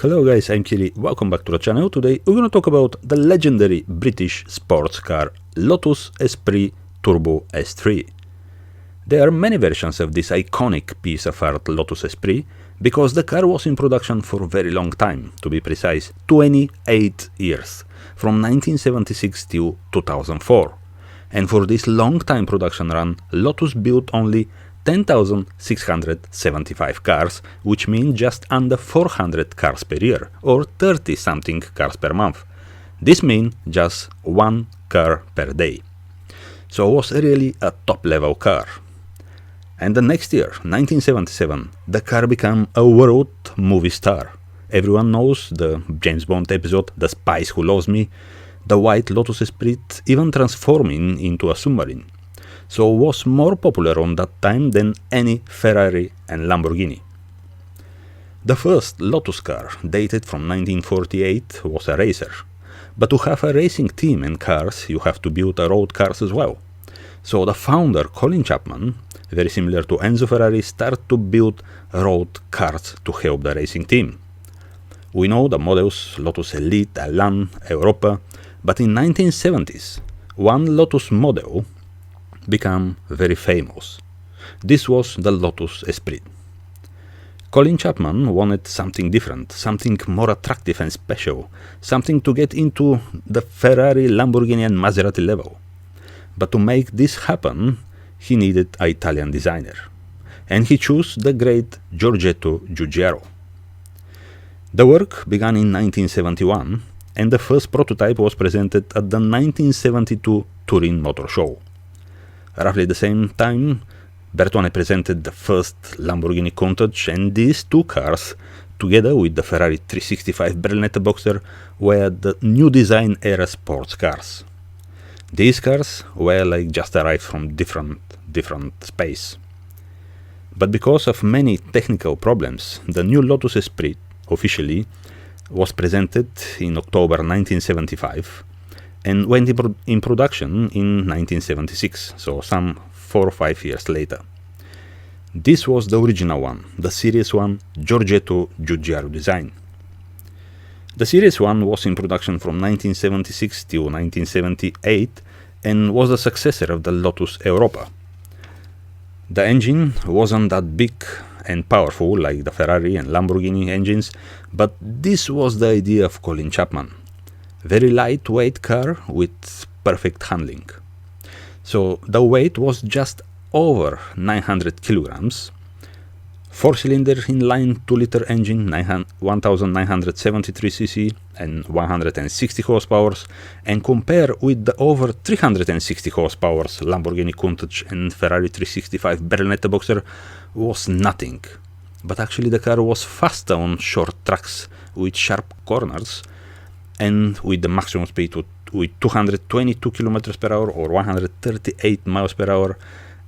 Hello guys, I'm Kiri, welcome back to the channel. Today we're gonna talk about the legendary British sports car Lotus Esprit Turbo S3. There are many versions of this iconic piece of art Lotus Esprit because the car was in production for a very long time, to be precise 28 years, from 1976 to 2004. And for this long time production run, Lotus built only 10,675 cars, which means just under 400 cars per year, or 30-something cars per month. This means just one car per day. So it was really a top-level car. And the next year, 1977, the car became a world movie star. Everyone knows the James Bond episode, The Spy Who Loves Me, the white Lotus Esprit even transforming into a submarine. So it was more popular on that time than any Ferrari and Lamborghini. The first Lotus car, dated from 1948, was a racer. But to have a racing team and cars, you have to build road cars as well. So the founder, Colin Chapman, very similar to Enzo Ferrari, started to build road cars to help the racing team. We know the models Lotus Elite, Elan, Europa, but in 1970s, one Lotus model became very famous. This was the Lotus Esprit. Colin Chapman wanted something different, something more attractive and special, something to get into the Ferrari, Lamborghini and Maserati level. But to make this happen, he needed an Italian designer. And he chose the great Giorgetto Giugiaro. The work began in 1971, and the first prototype was presented at the 1972 Turin Motor Show. Roughly the same time, Bertone presented the first Lamborghini Countach, and these two cars, together with the Ferrari 365 Berlinetta Boxer, were the new design era sports cars. These cars were like just arrived from different space. But because of many technical problems, the new Lotus Esprit officially was presented in October 1975 and went in production in 1976, so some 4 or 5 years later. This was the original one, the Series 1 Giorgetto Giugiaro design. The Series 1 was in production from 1976 till 1978 and was the successor of the Lotus Europa. The engine wasn't that big and powerful like the Ferrari and Lamborghini engines, but this was the idea of Colin Chapman. Very lightweight car with perfect handling. So the weight was just over 900 kilograms, 4-cylinder inline 2-liter engine, 1973 cc and 160 horsepower, and compare with the over 360 horsepower Lamborghini Countach and Ferrari 365 Berlinetta Boxer was nothing. But actually the car was faster on short tracks with sharp corners, and with the maximum speed with 222 km per hour or 138 miles per hour,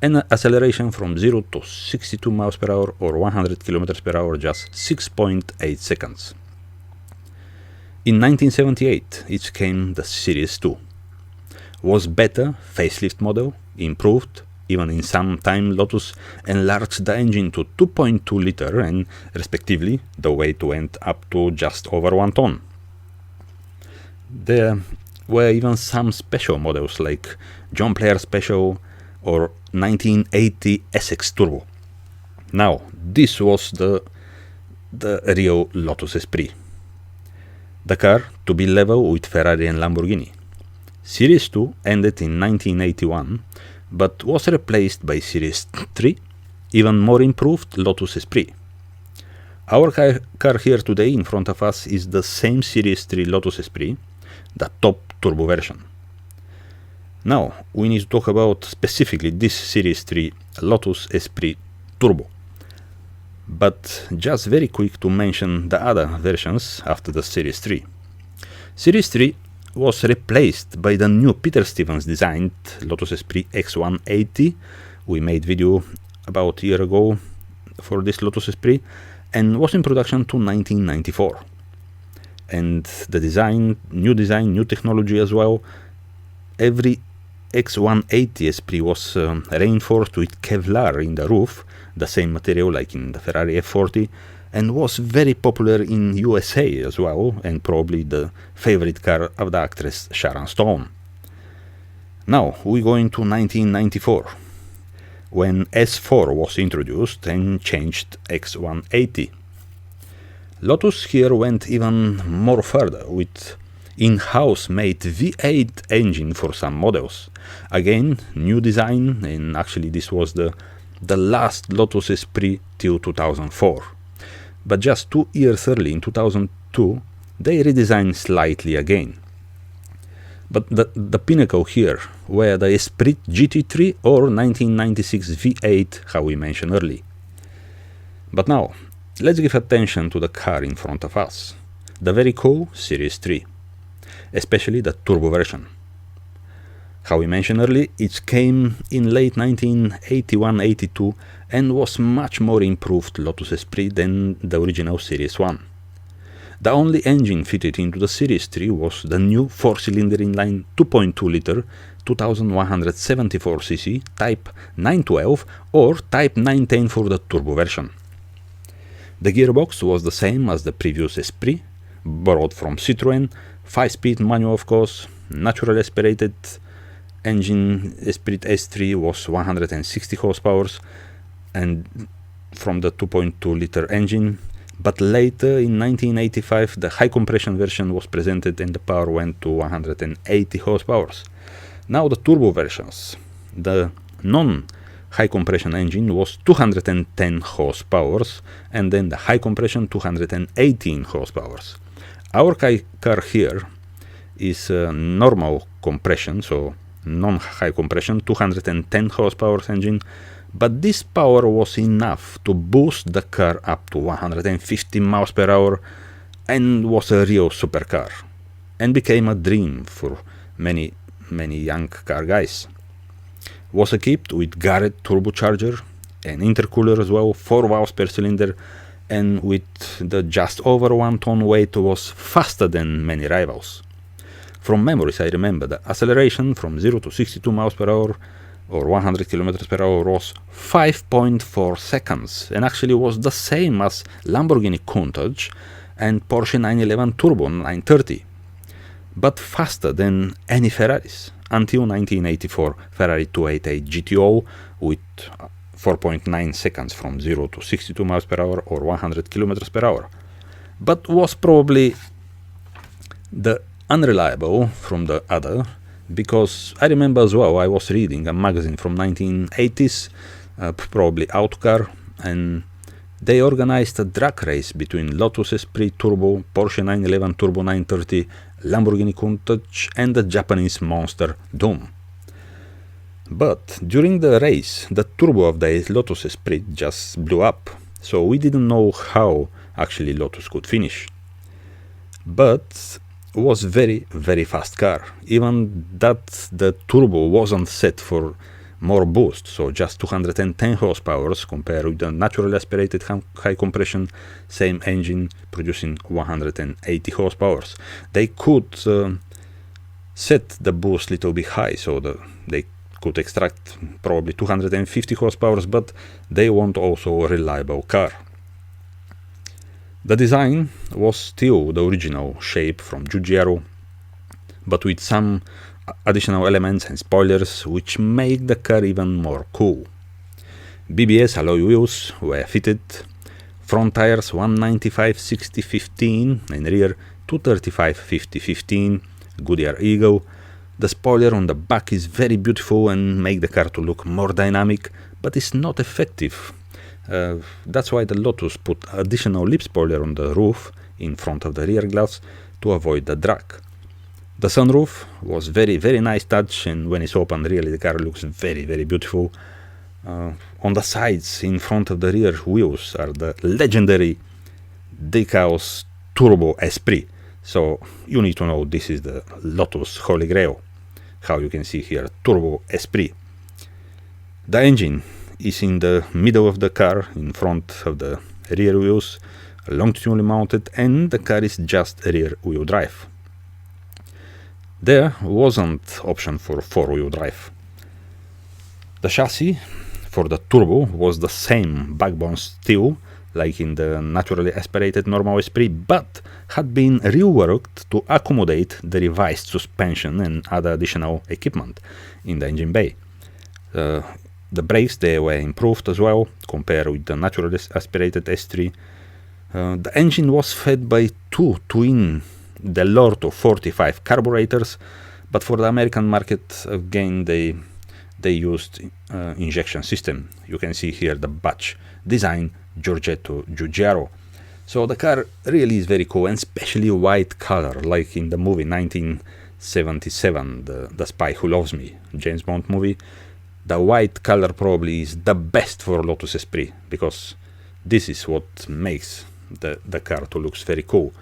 and acceleration from 0 to 62 miles per hour or 100 km per hour just 6.8 seconds. In 1978 it came the Series 2. Was better facelift model, improved, even in some time Lotus enlarged the engine to 2.2 liter and respectively the weight went up to just over 1 ton. There were even some special models like John Player Special or 1980 SX Turbo. Now, this was the real Lotus Esprit. The car to be level with Ferrari and Lamborghini. Series 2 ended in 1981, but was replaced by Series 3, even more improved Lotus Esprit. Our car here today in front of us is the same Series 3 Lotus Esprit, the top turbo version. Now, we need to talk about specifically this Series 3 Lotus Esprit Turbo. But just very quick to mention the other versions after the Series 3. Series 3 was replaced by the new Peter Stevens designed Lotus Esprit X180. We made video about a year ago for this Lotus Esprit and was in production to 1994. And the new technology as well. Every X180 Esprit was reinforced with Kevlar in the roof, the same material like in the Ferrari F40, and was very popular in USA as well, and probably the favorite car of the actress Sharon Stone. Now we go into 1994, when S4 was introduced and changed X180. Lotus here went even more further with in-house made V8 engine for some models. Again, new design, and actually this was the last Lotus Esprit till 2004. But just 2 years early, in 2002, they redesigned slightly again. But the pinnacle here were the Esprit GT3 or 1996 V8, how we mentioned earlier. But now, let's give attention to the car in front of us, the very cool Series 3, especially the turbo version. How we mentioned earlier, it came in late 1981-82 and was much more improved Lotus Esprit than the original Series 1. The only engine fitted into the Series 3 was the new 4-cylinder inline 2.2-liter 2174cc Type 912 or Type 910 for the turbo version. The gearbox was the same as the previous Esprit, borrowed from Citroën, 5-speed manual of course, natural aspirated engine. Esprit S3 was 160 horsepower and from the 2.2-liter engine, but later in 1985 the high compression version was presented and the power went to 180 horsepower. Now the turbo versions, the non-high compression engine was 210 horsepower and then the high compression 218 horsepower. Our car here is normal compression, so non-high compression 210 horsepower engine, but this power was enough to boost the car up to 150 miles per hour and was a real supercar and became a dream for many young car guys. Was equipped with Garrett turbocharger and intercooler as well, 4 valves per cylinder, and with the just over 1 ton weight was faster than many rivals. From memories I remember the acceleration from 0 to 62 miles per hour or 100 kilometers per hour was 5.4 seconds and actually was the same as Lamborghini Countach and Porsche 911 Turbo 930, but faster than any Ferraris until 1984 Ferrari 288 GTO with 4.9 seconds from 0 to 62 miles per hour or 100 kilometers per hour, but was probably the unreliable from the other, because I remember as well I was reading a magazine from 1980s, probably Autocar, and they organized a drag race between Lotus Esprit Turbo, Porsche 911 Turbo 930, Lamborghini Countach and the Japanese monster Doom. But during the race, the turbo of the Lotus Esprit just blew up, so we didn't know how actually Lotus could finish. But was very fast car, even that the turbo wasn't set for more boost, so just 210 horsepower compared with the natural aspirated high compression same engine producing 180 horsepower. They could set the boost little bit high, so they could extract probably 250 horsepower, but they want also a reliable car. The design was still the original shape from Giugiaro, but with some additional elements and spoilers which make the car even more cool. BBS alloy wheels were fitted, front tires 195/60/15 and rear 235/50/15, Goodyear Eagle. The spoiler on the back is very beautiful and make the car to look more dynamic, but it's not effective. That's why the Lotus put additional lip spoiler on the roof in front of the rear glass to avoid the drag. The sunroof was very nice touch, and when it's open really the car looks very beautiful. On the sides in front of the rear wheels are the legendary decals Turbo Esprit, so you need to know this is the Lotus Holy Grail. How you can see here, Turbo Esprit. The engine is in the middle of the car, in front of the rear wheels, longitudinally mounted, and the car is just rear wheel drive. There wasn't option for 4-wheel drive. The chassis for the turbo was the same backbone steel like in the naturally aspirated normal Esprit, but had been reworked to accommodate the revised suspension and other additional equipment in the engine bay. The brakes, they were improved as well compared with the naturally aspirated S3. The engine was fed by two twin Lotus 45 carburetors, but for the American market, again, they used injection system. You can see here the badge, design Giorgetto Giugiaro. So the car really is very cool, and especially white color, like in the movie 1977, The Spy Who Loves Me, James Bond movie. The white color probably is the best for Lotus Esprit, because this is what makes the car to looks very cool.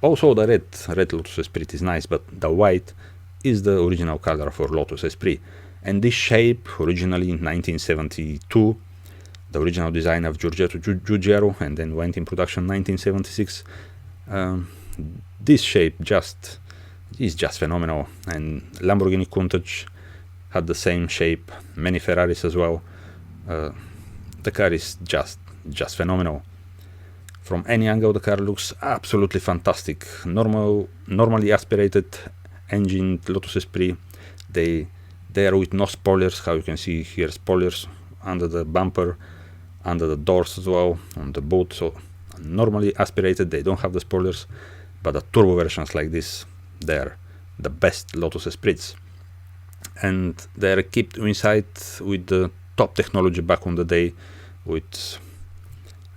Also the red Lotus Esprit is nice, but the white is the original color for Lotus Esprit. And this shape, originally in 1972, the original design of Giorgetto Giugiaro, and then went in production 1976. This shape is just phenomenal. And Lamborghini Countach had the same shape, many Ferraris as well. The car is just phenomenal. From any angle, the car looks absolutely fantastic. Normally aspirated engine Lotus Esprit. They are with no spoilers. How you can see here, spoilers under the bumper, under the doors as well, on the boot. So normally aspirated, they don't have the spoilers, but the turbo versions like this, they're the best Lotus Esprits. And they're equipped inside with the top technology back on the day, with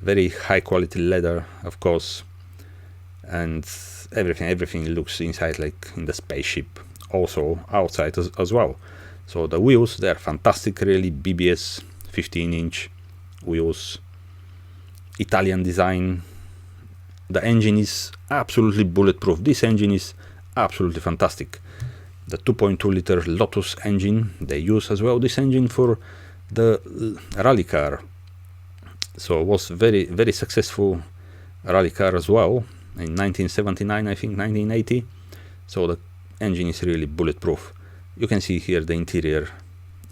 very high quality leather, of course, and everything looks inside like in the spaceship, also outside as well. So the wheels, they're fantastic, really, BBS 15-inch wheels, Italian design. The engine is absolutely bulletproof. This engine is absolutely fantastic. The 2.2 liter Lotus engine, they use as well this engine for the rally car. So it was very, very successful rally car as well in 1979, I think 1980. So the engine is really bulletproof. You can see here the interior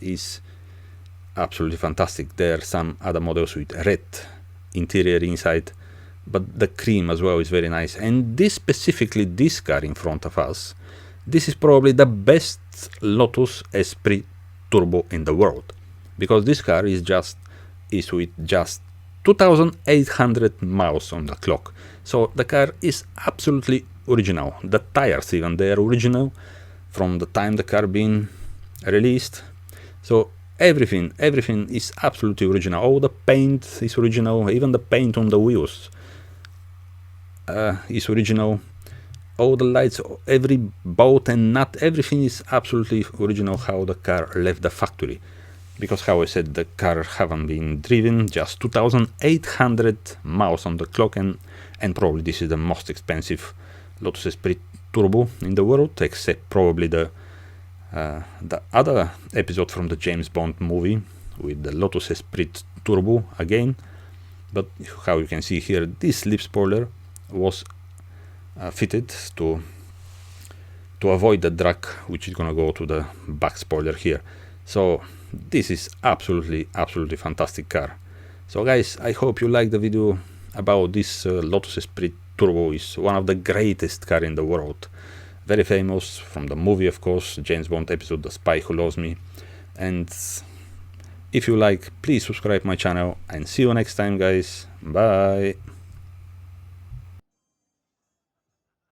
is absolutely fantastic. There are some other models with red interior inside, but the cream as well is very nice. And this specifically, this car in front of us, this is probably the best Lotus Esprit Turbo in the world, because this car is with just 2,800 miles on the clock. So the car is absolutely original. The tires even, they are original from the time the car been released. So everything is absolutely original. All the paint is original, even the paint on the wheels is original. All the lights, every bolt and nut, everything is absolutely original how the car left the factory. Because how I said, the car haven't been driven, just 2,800 miles on the clock, and probably this is the most expensive Lotus Esprit Turbo in the world, except probably the other episode from the James Bond movie with the Lotus Esprit Turbo again. But how you can see here, this lip spoiler was fitted to avoid the drag, which is gonna go to the back spoiler here. So this is absolutely fantastic car. So guys, I hope you liked the video about this Lotus Esprit Turbo. Is one of the greatest car in the world. Very famous from the movie, of course, James Bond episode, The Spy Who Loves Me. And if you like, please subscribe my channel, and see you next time, guys. Bye.